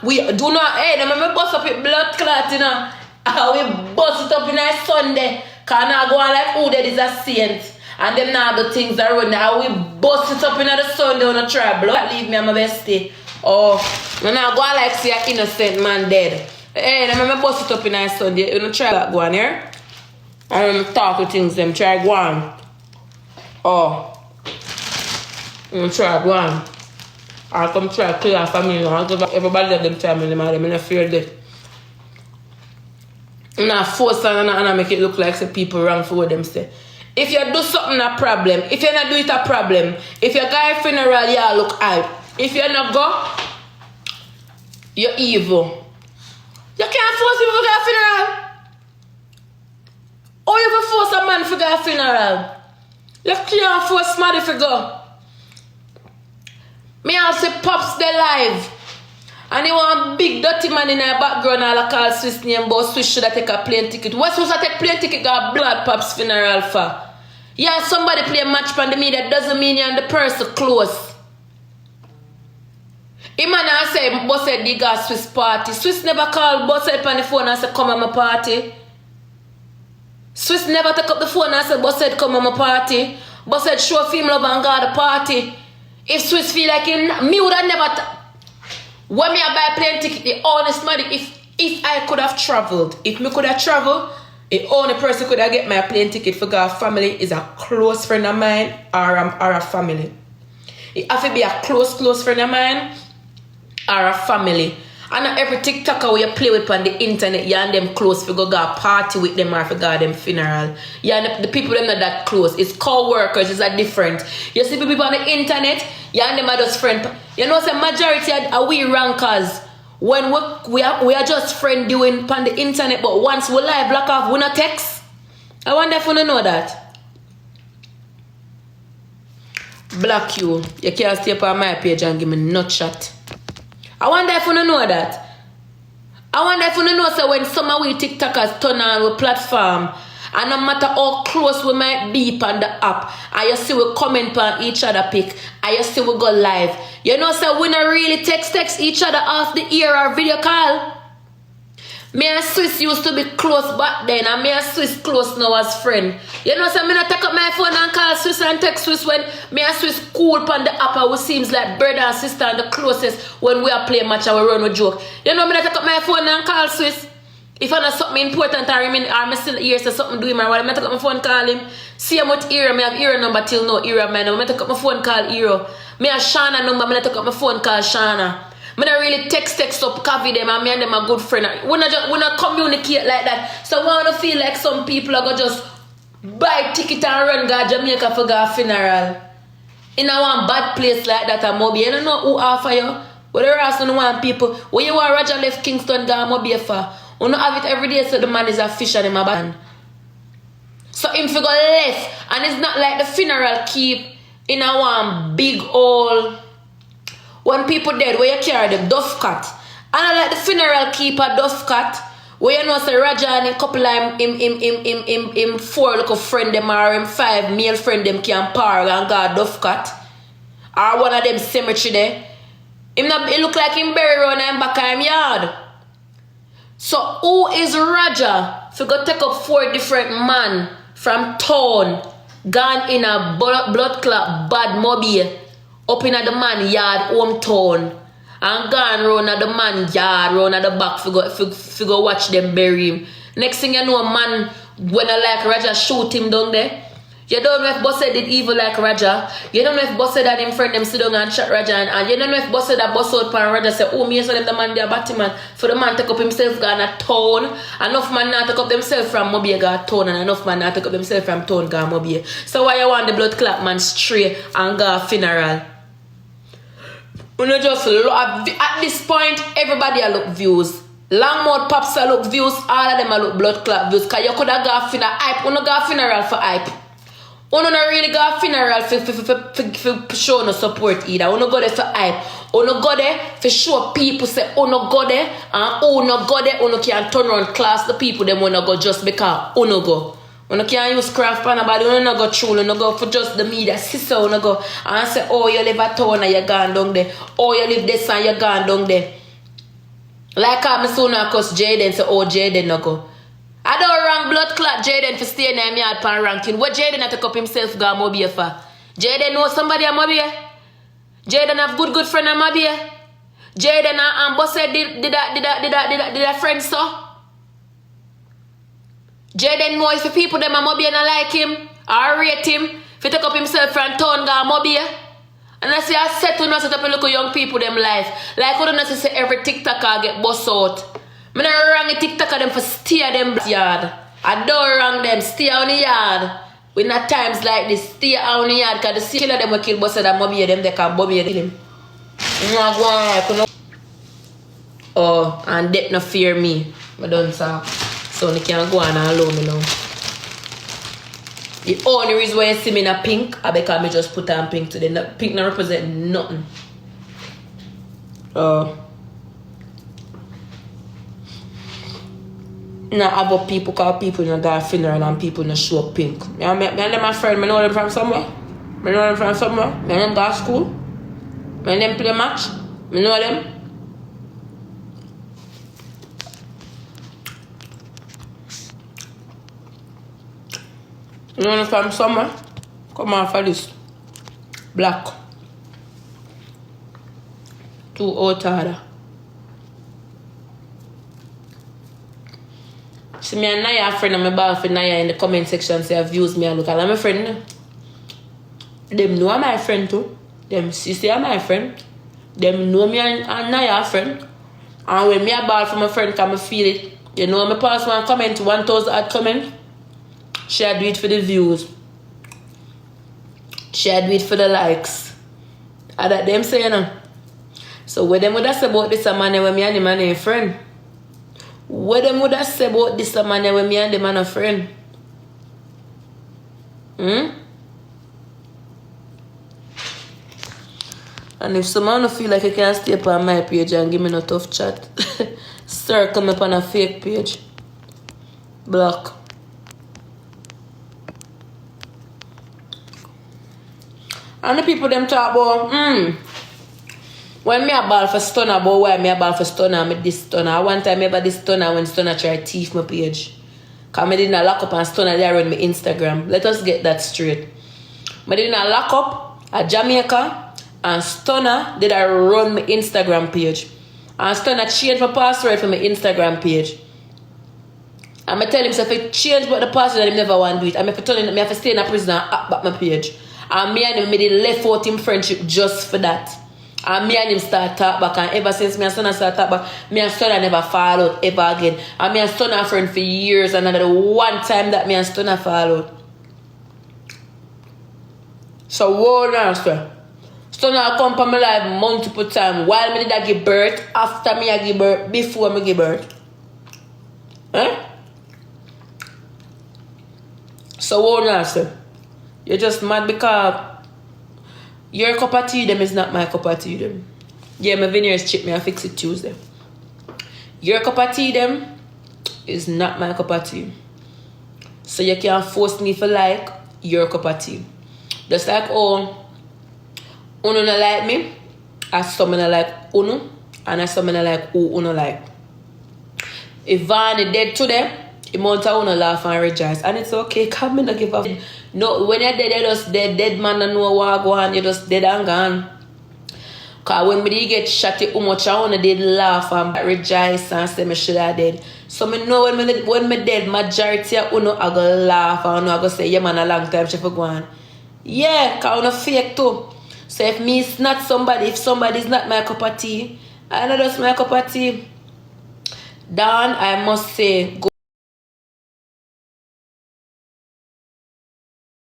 We do not, hey, them me bust up with blood clot, you know. We bust it up in a Sunday. Cause now go on like, oh, that is a saint. And them now the things that run now. We bust it up in the Sunday on a try blood. Leave me, I'm a bestie. Oh, now go on like, see an innocent man dead. Hey, them me bust it up in a Sunday. You know, try that go on here. And talk to things, them try go on. Oh. You try go on. I come try to clear family. Everybody let them family, man. I'm not fear death. I'm not force and I make it look like some people wrong for what them say. If you do something a problem, if you not do it a problem, if your guy funeral, you look hype. If you not go, you're evil. You can't force people to go to a funeral. Or you can force a man to go to a funeral. You can't force somebody to go. Me I say Pops they live. And he want big dirty man in the background all call Swiss name, but Swiss should have take a plane ticket. What's supposed to take plane ticket got blood Pops funeral for? Yeah, somebody play a match on the media doesn't mean you're the person close. Him and I say, boss said they got Swiss party. Swiss never called boss said on the phone and said come on my party. Swiss never took up the phone and said boss said come on my party. Boss said show film love and go to the party. If Swiss feel like him, me would have never. When me I buy a plane ticket, the honest money, if I could have traveled, if me could have traveled, the only person could have get my plane ticket for our family is a close friend of mine or a family. It have to be a close friend of mine or a family. And not every TikToker where you play with on the internet, you and them close for go a party with them or for go them funeral. Yeah, and the people them not that close. It's co-workers, it's a different. You see people on the internet, you and them are just friends. You know, the majority are we rankers. When we are just friends doing on the internet, but once we live block off, we not text. I wonder if you know that. Block you. You can't stay up on my page and give me nut shot. I wonder if you know that. I wonder if you know so when some of we TikTokers turn on our platform and no matter how close we might be on the app and you see we comment on each other pic and you see we go live. You know so we not really text each other off the ear or video call. Me and Swiss used to be close back then and me and Swiss close now as friend. You know so me not take up my phone and call Swiss and text Swiss when me and Swiss cool on the app and we seems like brother and sister and the closest when we are playing match and we run with joke. You know me not take up my phone and call Swiss. If I know something important or I still hear so something do him or I take up my phone call him. See him with Eero, me have Eero number till now, Eero of my number. I take up my phone call Eero. Me have Shana number, I take up my phone call Shana. I don't really text up, copy them, and me and them a good friend. We not communicate like that. So I want to feel like some people are going to just buy ticket and run to Jamaica for a funeral. In a one bad place like that, I'm Mobi. You don't know who offer you. But the rest of the one people, when you want Roger left Kingston, go Mobi for. You don't have it every day, so the man is a fish and him a band. So him figure left. And it's not like the funeral keep in a one big old. When people dead, where you carry them, duff cut. And I like the funeral keep a duff cut. Where you know say Raja and a couple of him 4 little friend them or him 5 male friend them can park and go duff cut. Or one of them cemetery there. It look like him bury around him back of him yard. So who is Raja? If you go take up 4 different man from town, gone in a blood clot bad mobile. Up in the man yard, hometown, and gone round at the man yard, round at the back, for go watch them bury him. Next thing you know, man, when I like Raja, shoot him down there. You don't know if Boss said did evil like Raja. You don't know if Boss said that him friend them sit down and chat Raja. And you don't know if Boss said that Boss out pan Raja say, oh, me saw them the man there batty man. For the man take up himself gone a town. Enough man not take up themselves from Mobile go town. And enough man not take up themselves from town go Mobile. So why you want the blood clot man stray and go funeral? Just at this point, everybody a look views. Longmouth Pops a look views. All of them a look blood clot views. Cause you could have got funeral hype. You go funeral for hype. You don't really go funeral for show no support either. You go there for hype. You go there for show people say you go there and you go there. You can turn around class the people them wanna go just because you go. You can't use craft pan about you don't go through, you go for just the media sister, you go and say, oh, you live at town and you're gone down there. Oh, you live this and you're gone down there. Like I'm soon cause Jaden say, oh Jaden no go. I don't rank blood clot Jaden for staying in my yard pan ranking. What Jaden had to cup himself go Mobile for? Jaden know somebody at Mobile? Jaden have good friend at Mobile? Jaden and boss said did that friend so? Jaden know if the people them at Mobile not like him or rate him, if he take up himself from town go Mobile. And I say I set to not set up a look at young people them life. Like I don't say every TikToker get boss out. I don't wrong the TikToker them for steer them yard. I don't wrong them, stay on the yard. When at times like this, stay on the yard because the killer them will kill boss that Mobile them, they can Bobby him. Oh, and death no fear me. I don't say. So they can't go on and allow me now. The only reason why you see me in a pink is because I just put on pink today. Pink don't represent nothing. Now about people call people in a guy funeral and people in a show pink. Me and my friend, I know them from somewhere. I know them from somewhere. I know them go to school. I know them play match. I know them. You know them from somewhere? Come on for this. Black. 2 out harder. See me and Naya friend and my ball for Naya in the comment section say views me and look at my friend. Them know I'm my friend too. Them see I'm my friend. Them know me and Naya friend. And when me a ball for my friend come I feel it. You know me pass one comment, 1,000 odd comment. She do it for the views. She do it for the likes. And that them say, you know. So what them would have say about this man when me and the man a friend? What them would have say about this man when me and the man a friend? And if someone feel like you can stay up on my page and give me no tough chat, sir, come up on a fake page. Block. And the people them talk about, when me a ball for stunner, about why me a ball for stunner, me this stunner. One time me about this stunner when stunner try to thief my page. Because me didn't lock up and stunner there on my Instagram. Let us get that straight. Me didn't lock up at Jamaica and stunner did I run my Instagram page. And stunner changed my password for my Instagram page. And I tell him, so if I change but the password, I never want to do it. And I tell him, I have to stay in a prison and hack back my page. And me and him made it left out in friendship just for that. And me and him start talk back. And ever since me and Stunner start talk back, me and Stunner never fall out ever again. And me and Stunner friend for years. And another one time that me and Stunner fall out. So what now, sir? Stunner come to my life multiple times. While me did I give birth, after me I give birth, before me give birth. So what now, sir? You're just mad because your cup of tea them is not my cup of tea them. Yeah, my veneers chip me, I fix it Tuesday. Your cup of tea them is not my cup of tea. So you can't force me for like your cup of tea. Just like oh, Uno not like me, as some not like Uno, and as some not like who Uno like. If Ivany dead today, the amount of Uno laugh and rejoice. And it's okay, come in and give up. No, when you're dead, you're just dead. Dead man don't know what go on. You're just dead and gone. Because when me get shot, how much I want to did laugh and rejoice and say me should have dead. So me know when me dead, majority of Uno I go laugh and I go say, yeah man, a long time she for go on. Yeah, because Uno fake too. So if me is not somebody, if somebody is not my cup of tea, I know that's my cup of tea. Dan, I must say, go